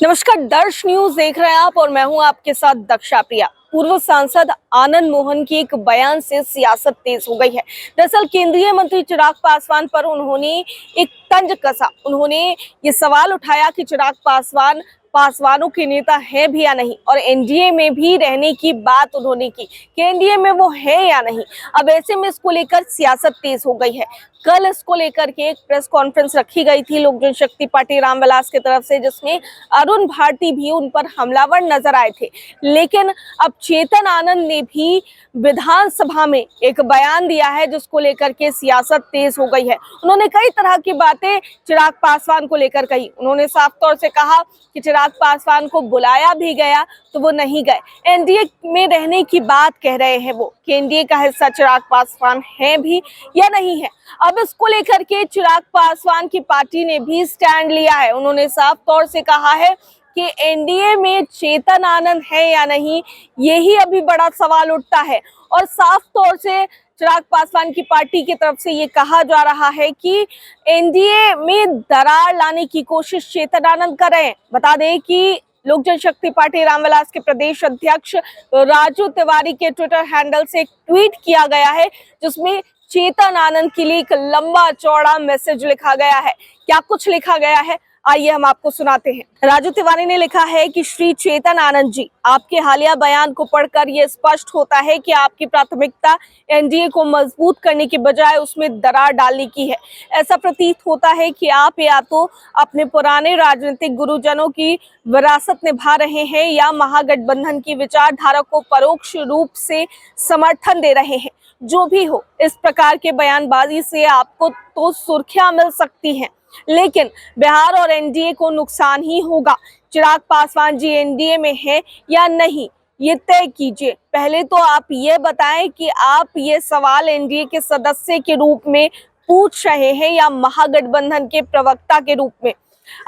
नमस्कार, दर्श न्यूज देख रहे हैं आप और मैं हूं आपके साथ दक्षा प्रिया। पूर्व सांसद आनंद मोहन की एक बयान से सियासत तेज हो गई है। दरअसल केंद्रीय मंत्री चिराग पासवान पर उन्होंने एक तंज कसा। उन्होंने ये सवाल उठाया कि चिराग पासवान पासवानों के नेता है भी या नहीं, और एनडीए में भी रहने की बात उन्होंने की कि एनडीए में वो है या नहीं। अब ऐसे में इसको लेकर सियासत तेज हो गई है। कल इसको लेकर के एक प्रेस कॉन्फ्रेंस रखी गई थी लोक जनशक्ति पार्टी रामविलास की तरफ से, जिसमें अरुण भारती भी उन पर हमलावर नजर आए थे। लेकिन अब चेतन आनंद ने भी विधानसभा में एक बयान दिया है जिसको लेकर के सियासत तेज हो गई है। उन्होंने कई तरह की बातें चिराग पासवान को लेकर कही। उन्होंने साफ तौर से कहा कि चिराग पासवान को बुलाया भी गया तो वो नहीं गए। एनडीए में रहने की बात कह रहे हैं वो कि एनडीए का हिस्सा चिराग पासवान है भी या नहीं है। अब इसको लेकर के चिराग पासवान की पार्टी ने भी स्टैंड लिया है। उन्होंने साफ तौर से कहा है कि एनडीए में चेतन आनंद है या नहीं, यही अभी बड़ा सवाल उठता है। और साफ तौर से चिराग पासवान की पार्टी की तरफ से ये कहा जा रहा है कि एनडीए में दरार लाने की कोशिश चेतन आनंद कर रहे हैं। बता दें कि लोक जनशक्ति पार्टी रामविलास के प्रदेश अध्यक्ष राजू तिवारी के ट्विटर हैंडल से एक ट्वीट किया गया है जिसमें चेतन आनंद के लिए एक लंबा चौड़ा मैसेज लिखा गया है। क्या कुछ लिखा गया है, आइए हम आपको सुनाते हैं। राजू तिवारी ने लिखा है कि श्री चेतन आनंद जी, आपके हालिया बयान को पढ़कर यह स्पष्ट होता है कि आपकी प्राथमिकता एनडीए को मजबूत करने की बजाय उसमें दरार डालने की है। ऐसा प्रतीत होता है कि आप या तो अपने पुराने राजनीतिक गुरुजनों की विरासत निभा रहे हैं या महागठबंधन की विचारधारा को परोक्ष रूप से समर्थन दे रहे हैं। जो भी हो, इस प्रकार के बयानबाजी से आपको तो सुर्खियां मिल सकती हैं, लेकिन बिहार और एनडीए को नुकसान ही होगा। चिराग पासवान जी एनडीए में है या नहीं, ये तय कीजिए। पहले तो आप ये बताएं कि आप ये सवाल एनडीए के सदस्य के रूप में पूछ रहे हैं या महागठबंधन के प्रवक्ता के रूप में।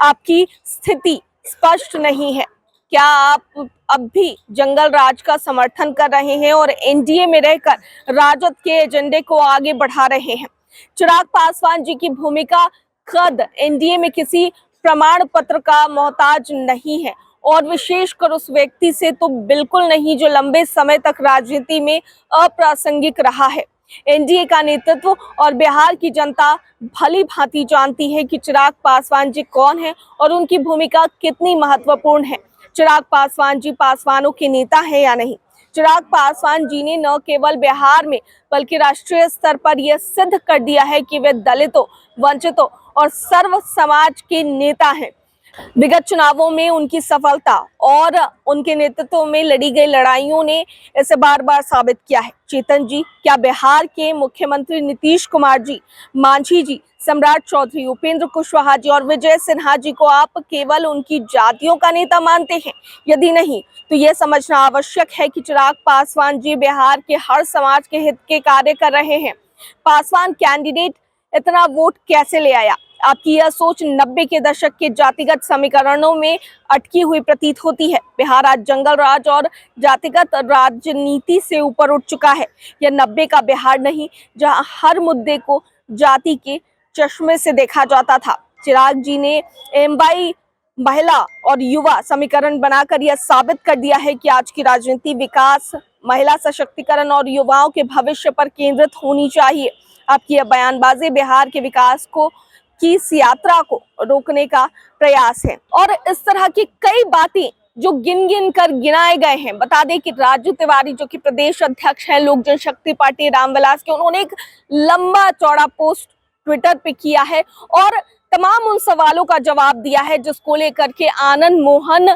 आपकी स्थिति स्पष्ट नहीं है। क्या आप अब भी जंगल राज का समर्थन कर रहे हैं और एनडीए में रहकर राजद के एजेंडे को आगे बढ़ा रहे हैं? चिराग पासवान जी की भूमिका खुद एनडीए में किसी प्रमाण पत्र का मोहताज नहीं है, और विशेषकर उस व्यक्ति से तो बिल्कुल नहीं जो लंबे समय तक राजनीति में अप्रासंगिक रहा है। एनडीए का नेतृत्व और बिहार की जनता भली भांति जानती है कि चिराग पासवान जी कौन है और उनकी भूमिका कितनी महत्वपूर्ण है। चिराग पासवान जी पासवानों के नेता है या नहीं? चिराग पासवान जी ने न केवल बिहार में बल्कि राष्ट्रीय स्तर पर यह सिद्ध कर दिया है कि वे दलितों, वंचितों और सर्व समाज के नेता हैं। विगत चुनावों में उनकी सफलता और उनके नेतृत्व में लड़ी गई लड़ाइयों ने इसे बार बार साबित किया है। चेतन जी, क्या बिहार के मुख्यमंत्री नीतीश कुमार जी, मांझी जी, सम्राट चौधरी, उपेंद्र कुशवाहा जी और विजय सिन्हा जी को आप केवल उनकी जातियों का नेता मानते हैं? यदि नहीं, तो यह समझना आवश्यक है कि चिराग पासवान जी बिहार के हर समाज के हित के कार्य कर रहे हैं। पासवान कैंडिडेट इतना वोट कैसे ले आया? आपकी यह सोच 90 के दशक के जातिगत समीकरणों में अटकी हुई प्रतीत होती है। बिहार आज जंगल राज और जातिगत राजनीति से ऊपर उठ चुका है। यह 90 का बिहार नहीं जहां हर मुद्दे को जाति के चश्मे से देखा जाता था। चिराग जी ने एमवाई महिला और युवा समीकरण बनाकर यह साबित कर दिया है कि आज की राजनीति विकास, महिला सशक्तिकरण और युवाओं के भविष्य पर केंद्रित होनी चाहिए। आपकी यह बयानबाजी बिहार के विकास की इस यात्रा को रोकने का प्रयास है। और इस तरह की कई बातें जो गिन गिन कर गिनाए गए हैं। बता दें कि राजू तिवारी जो कि प्रदेश अध्यक्ष हैं लोक जनशक्ति पार्टी रामविलास के, उन्होंने एक लंबा चौड़ा पोस्ट ट्विटर पे किया है और तमाम उन सवालों का जवाब दिया है जिसको लेकर के आनंद मोहन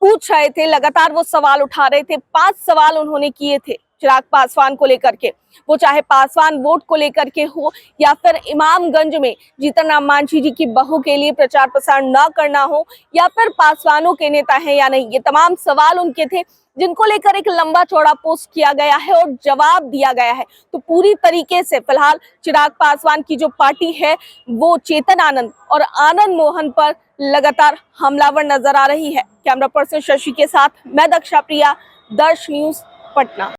पूछ रहे थे। लगातार वो सवाल उठा रहे थे। 5 सवाल उन्होंने किए थे चिराग पासवान को लेकर के, वो चाहे पासवान वोट को लेकर के हो या फिर इमामगंज में जीतन राम मांझी जी की बहू के लिए प्रचार प्रसार न करना हो, या फिर पासवानों के नेता हैं या नहीं। ये तमाम सवाल उनके थे जिनको लेकर एक लंबा चौड़ा पोस्ट किया गया है और जवाब दिया गया है। तो पूरी तरीके से फिलहाल चिराग पासवान की जो पार्टी है वो चेतन आनंद और आनंद मोहन पर लगातार हमलावर नजर आ रही है। कैमरा पर्सन शशि के साथ मैं दक्षा प्रिया, दर्श न्यूज, पटना।